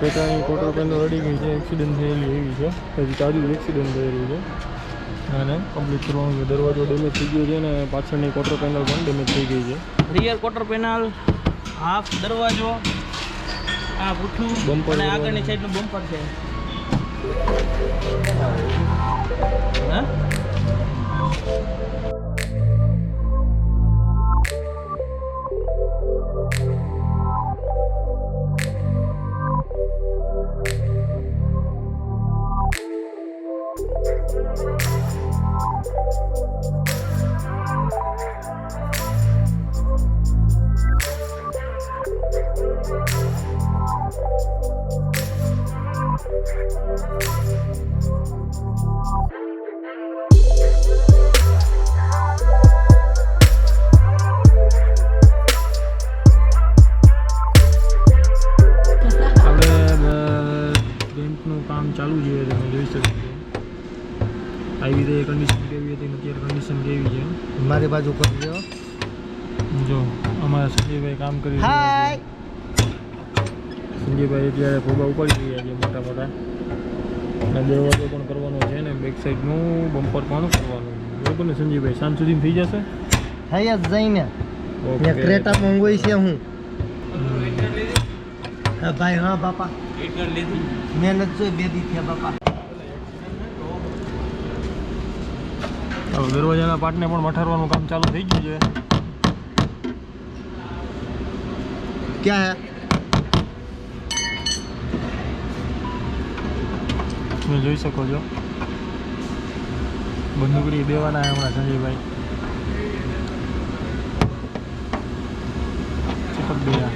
પેટાની quarter panel અડી ગઈ છે, એક્સિડન્ટ થયેલી એવી છે, હજી તાજું એક્સિડન્ટ થયેલું છે અને કમ્પ્લીટ કરવાનું છે. દરવાજો ડેમેજ થઈ ગયો છે અને પાછળની ક્વાર્ટર પેનલ પણ ડેમેજ થઈ ગઈ છે. રિયર ક્વાર્ટર પેનલ, હાફ દરવાજો, આ પૂઠું બમ્પર અને આગળની સાઈડનું બમ્પર છે. હા ચાલુ છે, તમે જોઈ શકો છો. આવી રીતે કન્ડિશન કેવી હતી, અત્યારે કન્ડિશન કેવી છે મારી બાજુ કરજો. જો અમારા સંજયભાઈ કામ કરી રહ્યા છે. સંજયભાઈ અત્યારે ભોગા ઉપાડી રહ્યા છે મોટા મોટા, અને દરવાજો પણ કરવાનો છે ને બેક સાઈડનું બમ્પર પણ કરવાનું છે. બરોબર ને સંજયભાઈ? સાંજ સુધી થઈ જશે? થઈ જ જઈને ક્રેટામાં હોય છે. હું હા ભાઈ. હા બાપા, મહેનત જોઈ 2 દી થયા બાપા. દરવાજાના પાટને પણ મઠારવાનું કામ ચાલુ થઈ ગયું છે. ક્યાં હે તમે જોઈ શકો છો. બંદૂકડી દેવાના હમણાં સંજયભાઈ. ચિપક ગયા.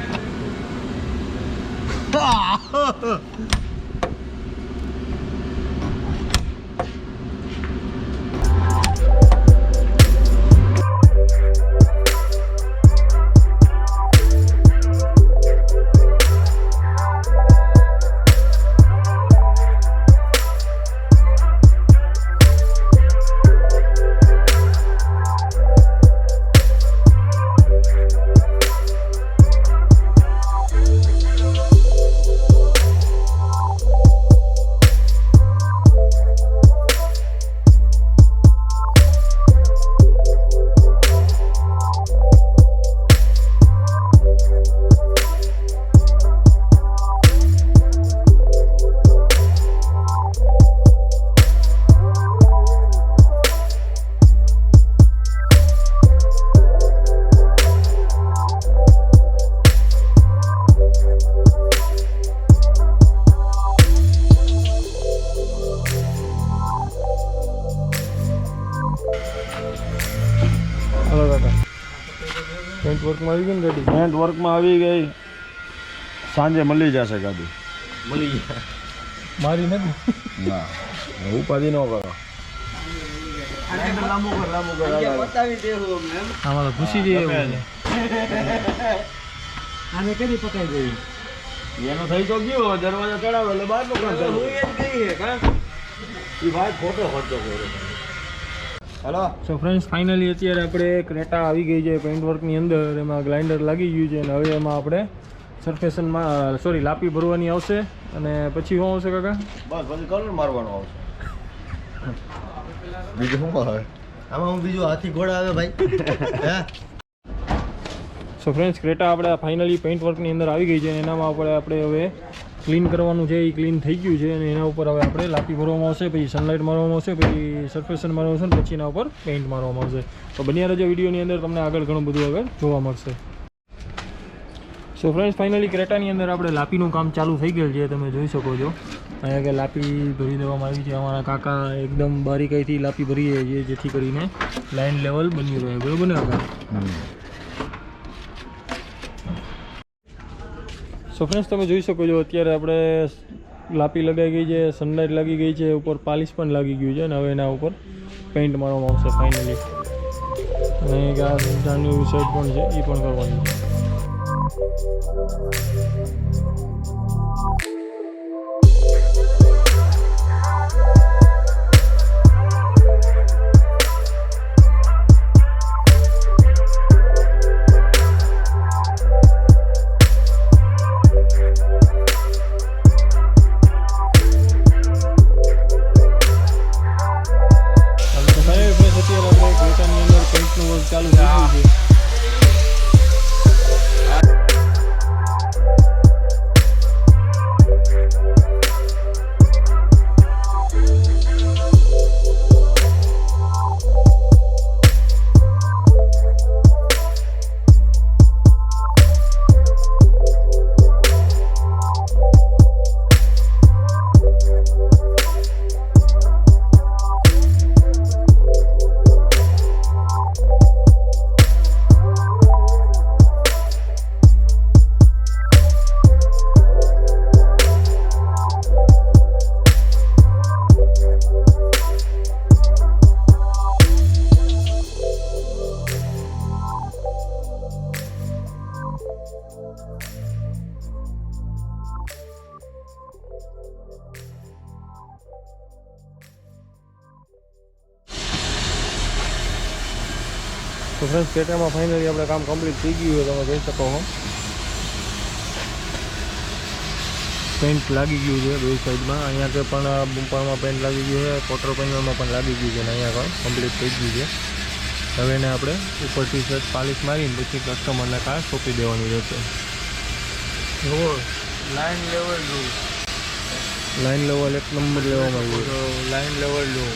પેન્ટ વર્કમાં આવી ગઈ ને ગાડી? પેન્ટ વર્કમાં આવી ગઈ. સાંજે મળી જશે ગાડી. મળી ગયા. મારી નથી ના, ઉપાધિ ન કરો. બતાવી દેવું અમને. આમાં તો ખુશી જઈએ એવું છે. આને કદી પકાઈ ગઈ? એનો થઈ તો ગયો, દરવાજા ચડાવે એટલે બહારનું કામ ચાલુ. હું એમ ગઈ હે કા એ ભાઈ ખોટો ખર્ચો કર્યો. હેલો. સો ફ્રેન્ડ્સ, ફાઇનલી અત્યારે આપણે ક્રેટા આવી ગઈ છે પેઇન્ટ વર્કની અંદર. એમાં ગ્લાઇન્ડર લાગી ગયું છે અને હવે એમાં આપણે સરફેશનમાં લાપી ભરવાની આવશે. અને પછી શું આવશે કાકા? બસ પછી કલર મારવાનો આવશે. બીજું શું આવે આમાં? હું બીજું હાથી ઘોડા આવે ભાઈ. હે સો ફ્રેન્ડ્સ, ક્રેટા આપણે ફાઇનલી પેઇન્ટ વર્કની અંદર આવી ગઈ છે અને એનામાં આપણે હવે ક્લીન કરવાનું છે. એ ક્લીન થઈ ગયું છે અને એના ઉપર હવે આપણે લાપી ભરવામાં આવશે, પછી સનલાઇટ મારવામાં આવશે, પછી સરફેશન મારવામાં આવશે, પછી એના ઉપર પેઇન્ટ મારવામાં આવશે. તો બન્યા રહેજો વિડીયોની અંદર, તમને આગળ ઘણું બધું આગળ જોવા મળશે. સો ફ્રેન્ડ્સ, ફાઇનલી ક્રેટાની અંદર આપણે લાપીનું કામ ચાલુ થઈ ગયેલ છે. તમે જોઈ શકો છો અહીંયા કે લાપી ભરી દેવામાં આવી છે. અમારા કાકા એકદમ બારીકાઈથી લાપી ભરી રહ્યા છે જેથી કરીને લાઇન લેવલ બન્યું રહે. બરાબર ને કાકા? સો ફ્રેન્ડ્સ, તમે જોઈ શકો છો અત્યારે આપણે લાપી લગાવી ગઈ છે, સનલાઇટ લાગી ગઈ છે, ઉપર પાલિશ પણ લાગી ગયું છે અને હવે એના ઉપર પેઇન્ટ મારવામાં આવશે ફાઇનલી. અને આ જાનની સાઈડ પણ છે, એ પણ કરવાની છે. તો ફ્રેન્ડ્સ ક્રેટામાં ફાઇનલી આપણે કામ કમ્પ્લીટ થઈ ગયું હોય તમે જોઈ શકો છો. પેન્ટ લાગી ગયું છે બે સાઈડમાં. અહીંયા કે પણ બમ્પરમાં પેન્ટ લાગી ગયું છે, ક્વાર્ટર પેનલમાં પણ લાગી ગયું છે અને અહીંયા પણ કમ્પ્લીટ થઈ ગયું છે. હવે એને આપણે ઉપરથી સેટ પાલિશ મારીને પછી કસ્ટમરને કાર સોંપી દેવાની રહેશે. Line level low, line level 1 number લેવામાં આવ્યું. Line level low.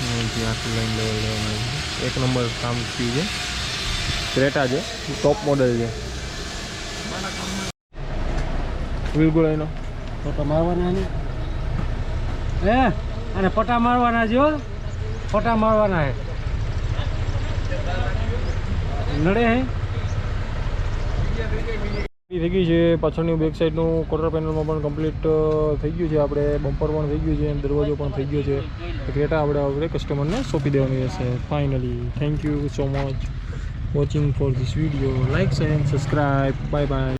અહીંથી આખું લાઇન લેવલ લેવામાં આવ્યું. 1 નંબર કામ થયું છે. ક્રેટા છે, ટોપ મોડલ છે. બિલકુલ એનો ફોટા મારવાના ને અને ફોટા મારવાના જો ફોટા મારવાના હે નડે હે થઈ ગઈ છે. પાછળની બેક સાઈડનું ક્વાર્ટર પેનલમાં પણ કમ્પ્લીટ થઈ ગયું છે. આપણે બમ્પર પણ થઈ ગયું છે અને દરવાજો પણ થઈ ગયો છે. ક્રેટા આપણે કસ્ટમરને સોંપી દેવાની રહેશે finally. Thank you so much watching for this video. Like share and subscribe. Bye bye.